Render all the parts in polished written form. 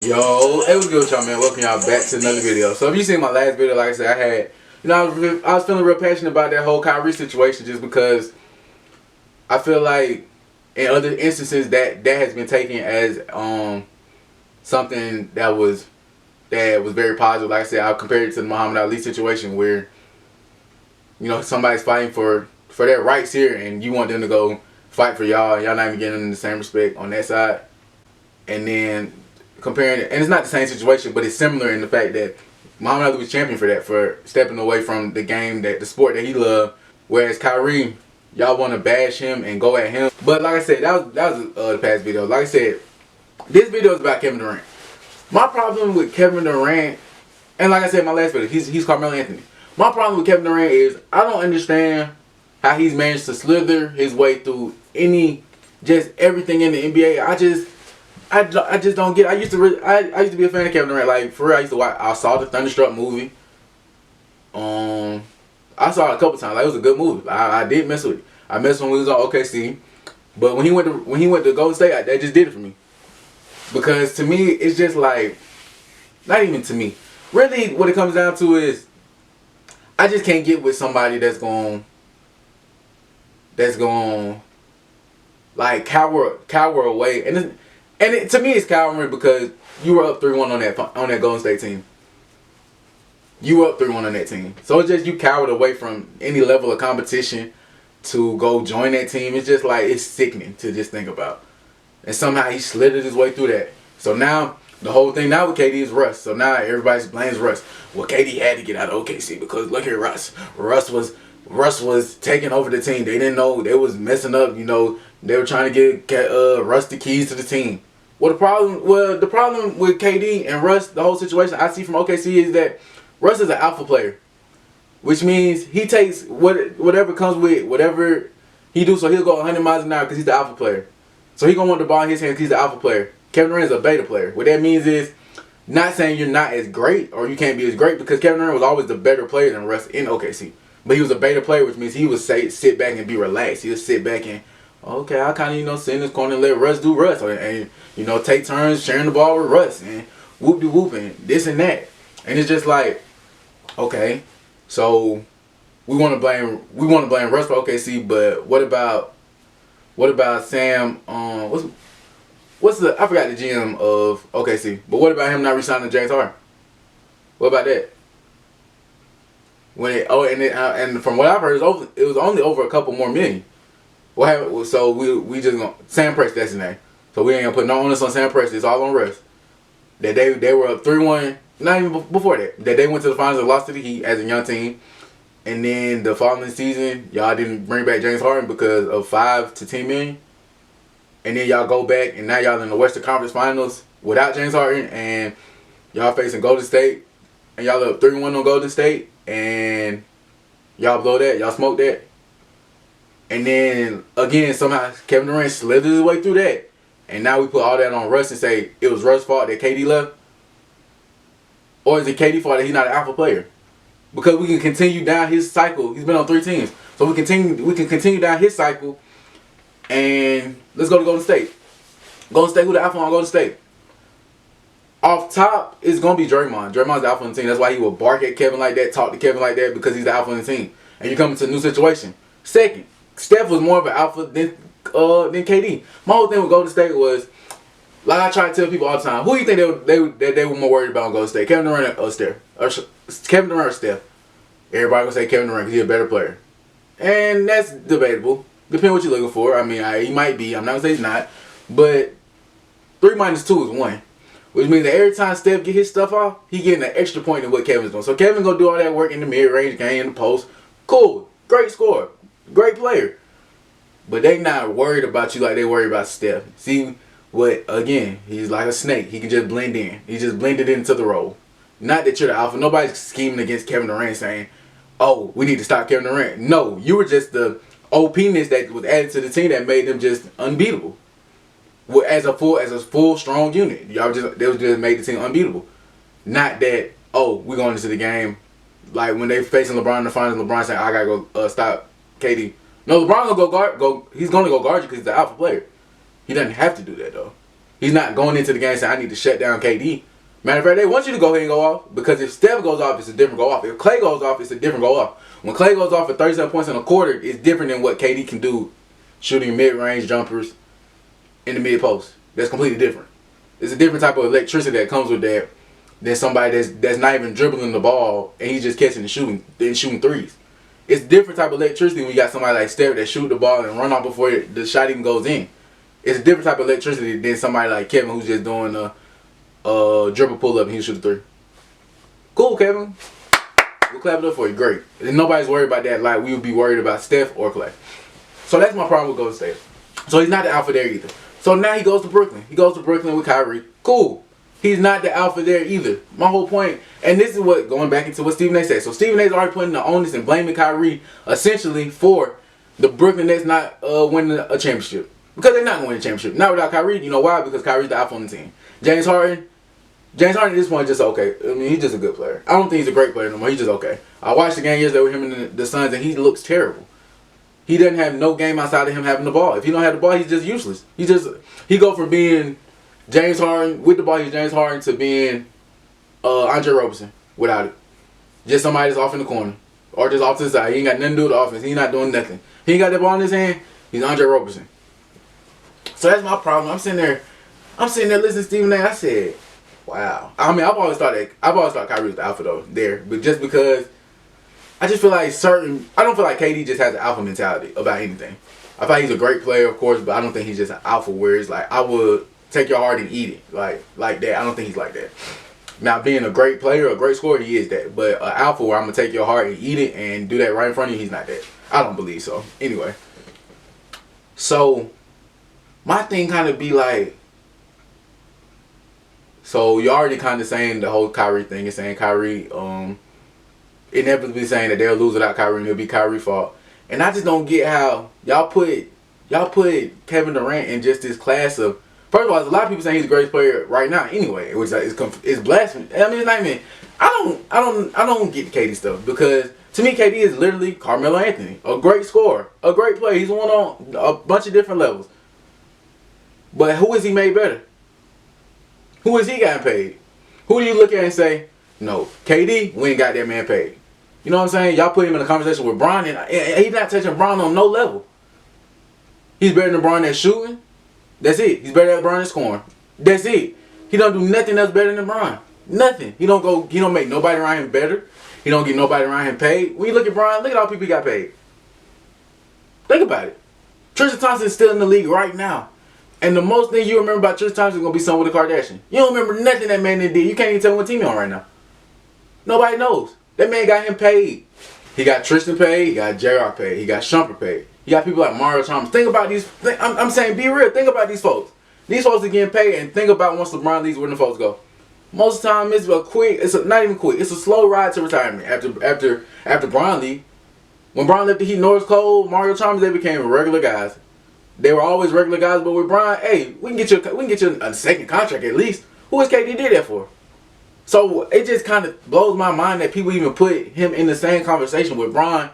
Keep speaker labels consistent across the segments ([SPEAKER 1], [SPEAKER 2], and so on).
[SPEAKER 1] Yo, hey, what's good with y'all, man? Welcome y'all back to another video. So if you seen my last video, like I said, I was feeling real passionate about that whole Kyrie situation just because I feel like in other instances that has been taken as something that was very positive. Like I said, I'll compare it to the Muhammad Ali situation where somebody's fighting for their rights here, and you want them to go fight for y'all, and y'all not even getting them the same respect on that side. And then comparing it, and it's not the same situation, but it's similar in the fact that Muhammad Ali was champion for that, for stepping away from the game, the sport that he loved. Whereas Kyrie, y'all want to bash him and go at him. But like I said, that was the past video. Like I said, this video is about Kevin Durant. My problem with Kevin Durant, and like I said in my last video, he's Carmelo Anthony. My problem with Kevin Durant is I don't understand how he's managed to slither his way through just everything in the NBA. I just don't get it. I used to be a fan of Kevin Durant. Like, for real, I saw the Thunderstruck movie. I saw it a couple times. Like, it was a good movie. I did mess with it. I messed when we was on OKC. But when he went to Golden State, that just did it for me. Because to me, it's just like, not even to me. Really, what it comes down to is I just can't get with somebody that's going like cower away. To me, it's cowering because you were up 3-1 on that Golden State team. You were up 3-1 on that team. So it's just you cowered away from any level of competition to go join that team. It's just like, it's sickening to just think about. And somehow he slithered his way through that. So now, the whole thing now with KD is Russ. So now everybody blames Russ. Well, KD had to get out of OKC because look at Russ. Russ was taking over the team. They didn't know they was messing up. They were trying to get Russ the keys to the team. Well, the problem with KD and Russ, the whole situation I see from OKC is that Russ is an alpha player, which means he takes whatever comes with whatever he do. So he'll go 100 miles an hour because he's the alpha player. So he gonna want the ball in his hands because he's the alpha player. Kevin Durant is a beta player. What that means is not saying you're not as great or you can't be as great, because Kevin Durant was always the better player than Russ in OKC. But he was a beta player, which means he would sit back and be relaxed. He would sit back and, okay, I kind of sit in this corner and let Russ do Russ, and take turns sharing the ball with Russ and whoop de whoop and this and that. And it's just like, okay, so we want to blame Russ for OKC, but what about Sam? I forgot the GM of OKC, but what about him not re-signing James Harden? What about that? And from what I've heard, it was only over a couple more million. What happened? So we just gonna Sam Prest, that's his name. So we ain't gonna put no onus on Sam Prest. It's all on Russ. That they were up 3-1. Not even before that. That they went to the finals and lost to the Heat as a young team. And then the following season, y'all didn't bring back James Harden because of $5 to $10 million. And then y'all go back and now y'all in the Western Conference Finals without James Harden, and y'all facing Golden State, and y'all up 3-1 on Golden State, and y'all blow that, y'all smoke that. And then again, somehow Kevin Durant slithered his way through that. And now we put all that on Russ and say it was Russ' fault that KD left? Or is it KD's fault that he's not an alpha player? Because we can continue down his cycle. He's been on 3 teams. So we can continue down his cycle, and let's go to Golden State. Golden State, who the alpha on Golden State? Off top, it's going to be Draymond. Draymond's the alpha on the team. That's why he will bark at Kevin like that, talk to Kevin like that, because he's the alpha on the team. And you come into a new situation. Second, Steph was more of an alpha than KD. My whole thing with Golden State was, like I try to tell people all the time, who do you think they were more worried about on Golden State? Kevin Durant or Steph? Kevin Durant or Steph? Everybody gonna say Kevin Durant because he's a better player. And that's debatable. Depending what you're looking for. I mean, he might be. I'm not gonna say he's not. But 3 minus 2 is 1. Which means that every time Steph get his stuff off, he getting an extra point in what Kevin's doing. So Kevin gonna do all that work in the mid-range game, in the post. Cool. Great scorer. Great player. But they not worried about you like they worry about Steph. See, again, he's like a snake. He can just blend in. He just blended into the role. Not that you're the alpha. Nobody's scheming against Kevin Durant saying, oh, we need to stop Kevin Durant. No, you were just the OPness that was added to the team that made them just unbeatable. As a full strong unit. They just made the team unbeatable. Not that, oh, we're going into the game. Like when they facing LeBron in the finals, LeBron saying, I gotta go stop KD. No, LeBron gonna he's gonna go guard you because he's the alpha player. He doesn't have to do that though. He's not going into the game saying, I need to shut down KD. Matter of fact, they want you to go ahead and go off, because if Steph goes off, it's a different go off. If Clay goes off, it's a different go off. When Clay goes off at 37 points in a quarter, it's different than what KD can do shooting mid-range jumpers in the mid-post. That's completely different. It's a different type of electricity that comes with that than somebody that's not even dribbling the ball and he's just catching and shooting threes. It's a different type of electricity when you got somebody like Steph that shoot the ball and run off before the shot even goes in. It's a different type of electricity than somebody like Kevin who's just doing a dribble pull-up and he'll shoot a three. Cool, Kevin. We'll clap it up for you. Great. And nobody's worried about that like we would be worried about Steph or Clay. So that's my problem with Golden State. So he's not the alpha there either. So now he goes to Brooklyn. He goes to Brooklyn with Kyrie. Cool. He's not the alpha there either. My whole point, and this is what, going back into what Stephen A said. So Stephen A's already putting the onus and blaming Kyrie essentially for the Brooklyn Nets not winning a championship. Because they're not going to win a championship. Not without Kyrie. You know why? Because Kyrie's the alpha on the team. James Harden at this point is just okay. I mean, he's just a good player. I don't think he's a great player no more. He's just okay. I watched the game yesterday with him and the Suns, and he looks terrible. He doesn't have no game outside of him having the ball. If he don't have the ball, he's just useless. He go from being James Harden with the ball, he's James Harden, to being Andre Roberson without it. Just somebody that's off in the corner or just off to the side. He ain't got nothing to do with the offense. He's not doing nothing. He ain't got that ball in his hand. He's Andre Roberson. So that's my problem. I'm sitting there listening to Stephen A. I said, wow. I mean, I've always thought Kyrie was the alpha though there, but just because I just feel like I don't feel like KD just has an alpha mentality about anything. I feel like he's a great player, of course, but I don't think he's just an alpha where it's like, I would take your heart and eat it. Like that. I don't think he's like that. Now, being a great player, a great scorer, he is that. But an alpha where I'm going to take your heart and eat it and do that right in front of you, he's not that. I don't believe so. Anyway. So, my thing kind of be like, so you're already kind of saying the whole Kyrie thing and saying Kyrie, inevitably saying that they'll lose without Kyrie and it'll be Kyrie's fault. And I just don't get how y'all put Kevin Durant in just this class of, first of all, there's a lot of people saying he's the greatest player right now anyway, which is blasphemy. I mean, it's not even, I don't get the KD stuff, because to me KD is literally Carmelo Anthony, a great scorer, a great player. He's won on a bunch of different levels. But who is he made better? Who is he gotten paid? Who do you look at and say, no, KD, we ain't got that man paid? You know what I'm saying? Y'all put him in a conversation with Bron, and he's not touching Bron on no level. He's better than Bron at shooting. That's it. He's better than Bron at scoring. That's it. He don't do nothing else better than Bron. Nothing. He don't make nobody around him better. He don't get nobody around him paid. When you look at Bron, look at all the people he got paid. Think about it. Tristan Thompson is still in the league right now. And the most thing you remember about Tristan Thompson is going to be something with a Kardashian. You don't remember nothing that man did. You can't even tell what team he's on right now. Nobody knows. That man got him paid. He got Tristan paid. He got J.R. paid. He got Shumpert paid. You got people like Mario Chalmers. Think about these. I'm saying, be real. Think about these folks. These folks are getting paid, and think about once LeBron leaves, where the folks go. Most of the time, it's a quick. Not even quick. It's a slow ride to retirement. After Bron leave, when Bron left the Heat, Norris Cole, Mario Chalmers, they became regular guys. They were always regular guys, but with Bron, hey, we can get you a second contract at least. Who is KD did that for? So it just kind of blows my mind that people even put him in the same conversation with Bron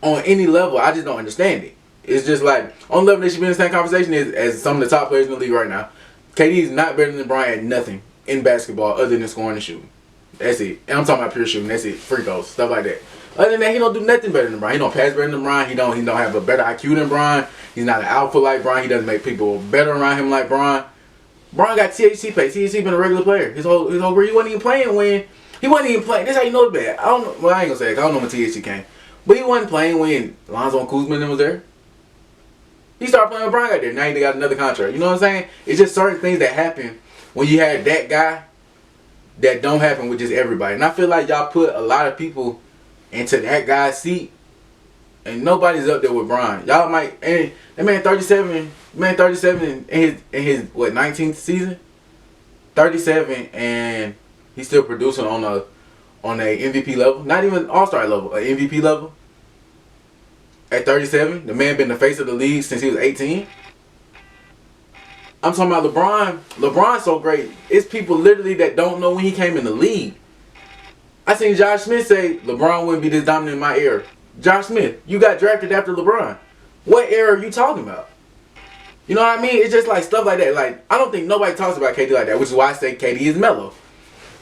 [SPEAKER 1] on any level. I just don't understand it. It's just like, on level they should be in the same conversation as some of the top players in the league right now. KD is not better than Bron at nothing in basketball other than scoring and shooting. That's it. And I'm talking about pure shooting. That's it. Free throws, stuff like that. Other than that, he don't do nothing better than Bron. He don't pass better than Bron. He don't have a better IQ than Bron. He's not an alpha like Bron. He doesn't make people better around him like Bron. Bron got THC paid. THC been a regular player. His whole career. He wasn't even playing when. He wasn't even playing. This is how you know it's bad. I don't know. Well, I ain't gonna say it. I don't know when THC came. But he wasn't playing when Lonzo Kuzma was there. He started playing when Bron got there. Now he got another contract. You know what I'm saying? It's just certain things that happen when you had that guy that don't happen with just everybody. And I feel like y'all put a lot of people into that guy's seat, and nobody's up there with Bron. Y'all might, and that man 37 in his what, 19th season, 37, and he's still producing on a MVP level, not even All-Star level, an MVP level. At 37, the man been the face of the league since he was 18. I'm talking about LeBron. LeBron's so great. It's people literally that don't know when he came in the league. I seen Josh Smith say LeBron wouldn't be this dominant in my era. Josh Smith, you got drafted after LeBron. What era are you talking about? You know what I mean? It's just like stuff like that. Like, I don't think nobody talks about KD like that, which is why I say KD is Melo.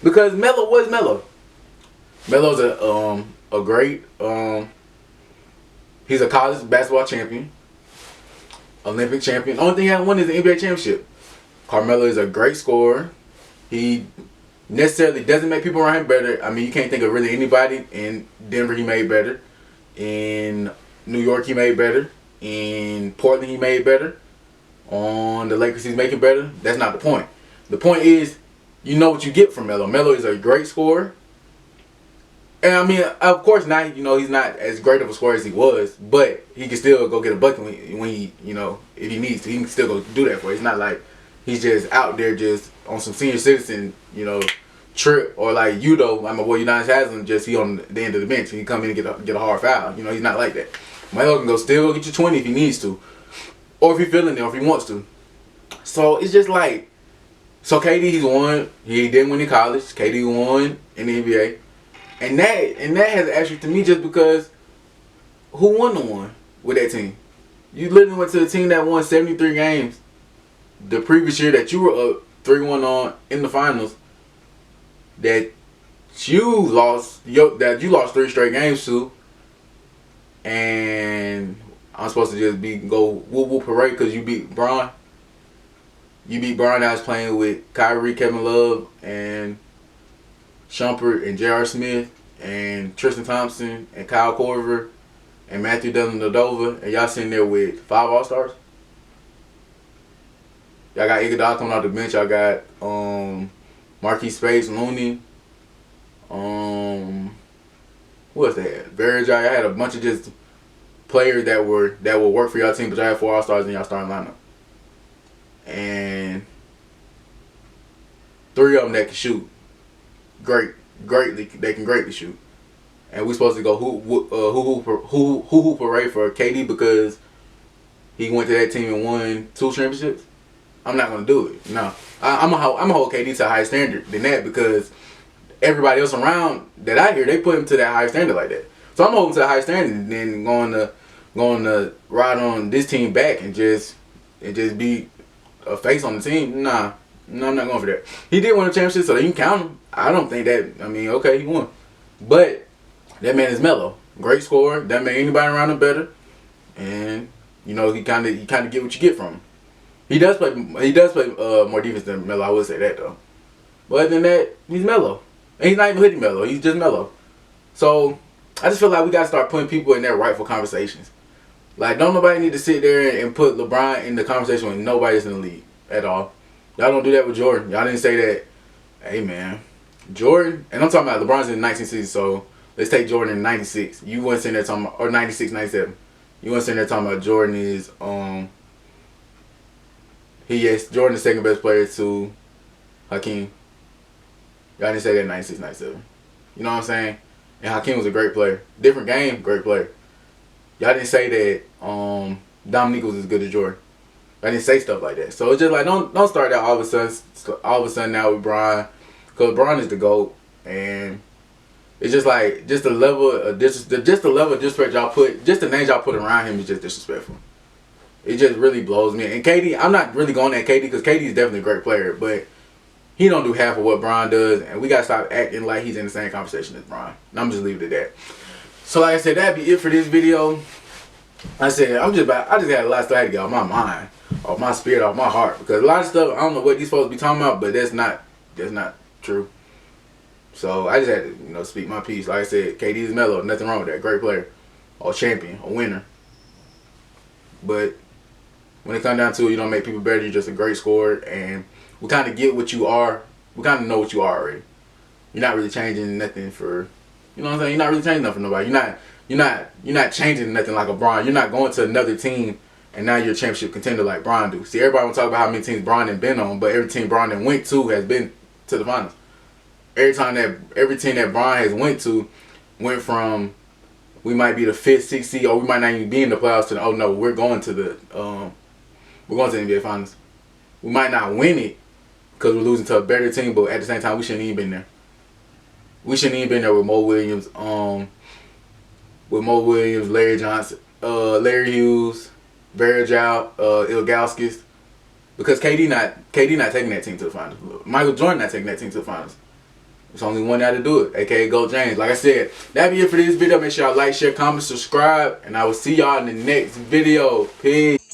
[SPEAKER 1] Because Melo was Melo. Melo's a great he's a college basketball champion, Olympic champion. The only thing he hasn't won is the NBA championship. Carmelo is a great scorer. He necessarily doesn't make people around him better. I mean, you can't think of really anybody. In Denver, he made better. In New York, he made better. In Portland, he made better. On the Lakers, he's making better. That's not the point. The point is, you know what you get from Melo. Melo is a great scorer. And I mean, of course, now he's not as great of a scorer as he was, but he can still go get a bucket when he if he needs to. He can still go do that for you. It's not like he's just out there just on some senior citizen trip, or like Udo, like my boy Udonis Haslam, just he on the end of the bench and he come in and get a hard foul. He's not like that. Melo can still get you 20 if he needs to, or if he's feeling it, or if he wants to. So it's just like, so KD, he's won. He didn't win in college. KD won in the NBA. And that has actually, to me, just because who won the one with that team? You literally went to a team that won 73 games the previous year that you were up 3-1 on in the finals, that you lost 3 straight games to, and I'm supposed to just go whoop whoop parade because you beat Bron. You beat Bron that was playing with Kyrie, Kevin Love, and Shumpert and J.R. Smith and Tristan Thompson and Kyle Korver and Matthew Dellavedova, and y'all sitting there with 5 All-Stars. Y'all got Iguodala coming off the bench. Y'all got Marquise Space, Looney. Who else they had? Verge. Y'all had a bunch of just players that will work for y'all team, but y'all had 4 All-Stars in y'all starting lineup. And 3 of them that can shoot. They can greatly shoot, and we're supposed to go who parade for KD because he went to that team and won 2 championships. I'm not gonna do it. No, I'm gonna hold KD to a higher standard than that because everybody else around that I hear, they put him to that higher standard like that. So I'm holding to a higher standard and then going to ride on this team back and just be a face on the team. Nah. No, I'm not going for that. He did win a championship, so you can count him. I don't think that. I mean, okay, he won, but that man is Melo, great scorer. That made anybody around him better, and he kind of get what you get from him. He does play more defense than Melo. I would say that though. But other than that, he's Melo, and he's not even hitting Melo. He's just Melo. So I just feel like we gotta start putting people in their rightful conversations. Like, don't nobody need to sit there and put LeBron in the conversation when nobody's in the league at all. Y'all don't do that with Jordan. Y'all didn't say that, hey man, Jordan, and I'm talking about LeBron's in 1960, so let's take Jordan in 96. You weren't sitting there talking about, or 96, 97. You weren't sitting there talking about Jordan is, Jordan the second best player to Hakeem. Y'all didn't say that in 96, 97. You know what I'm saying? And Hakeem was a great player. Different game, great player. Y'all didn't say that Dominique was as good as Jordan. I didn't say stuff like that. So it's just like, don't start that all of a sudden now with Bron, because Bron is the GOAT, and it's just like the level of disrespect y'all put, just the names y'all put around him is just disrespectful. It just really blows me. And KD, I'm not really going at KD because KD is definitely a great player, but he don't do half of what Bron does, and we gotta stop acting like he's in the same conversation as Bron. And I'm just leaving it at that. So like I said, that'd be it for this video. I said I just had a lot of stuff I had to get off my mind, off my spirit, off my heart, because a lot of stuff I don't know what these folks be talking about, but that's not true. So I just had to speak my piece. Like I said, KD is Melo, nothing wrong with that. Great player, or champion, or winner. But when it comes down to it, you don't make people better. You're just a great scorer, and we kind of get what you are. We kind of know what you are already. You're not really changing nothing for, you know what I'm saying? You're not really changing nothing for nobody. You're not changing nothing like a Bron. You're not going to another team and now you're a championship contender like Bron do. See, everybody want to talk about how many teams Bron has been on, but every team Bron has went to has been to the finals. Every team that Bron has went to went from, we might be the 5th, 6th seed, or we might not even be in the playoffs to, oh no, we're going to the NBA finals. We might not win it because we're losing to a better team, but at the same time, we shouldn't even been there. We shouldn't even been there with Mo Williams, Larry Johnson, Larry Hughes, Verjao, Ilgauskas. Because KD not taking that team to the finals. Michael Jordan not taking that team to the finals. There's only one out to do it, aka Gold James. Like I said, that'll be it for this video. Make sure y'all like, share, comment, subscribe, and I will see y'all in the next video. Peace.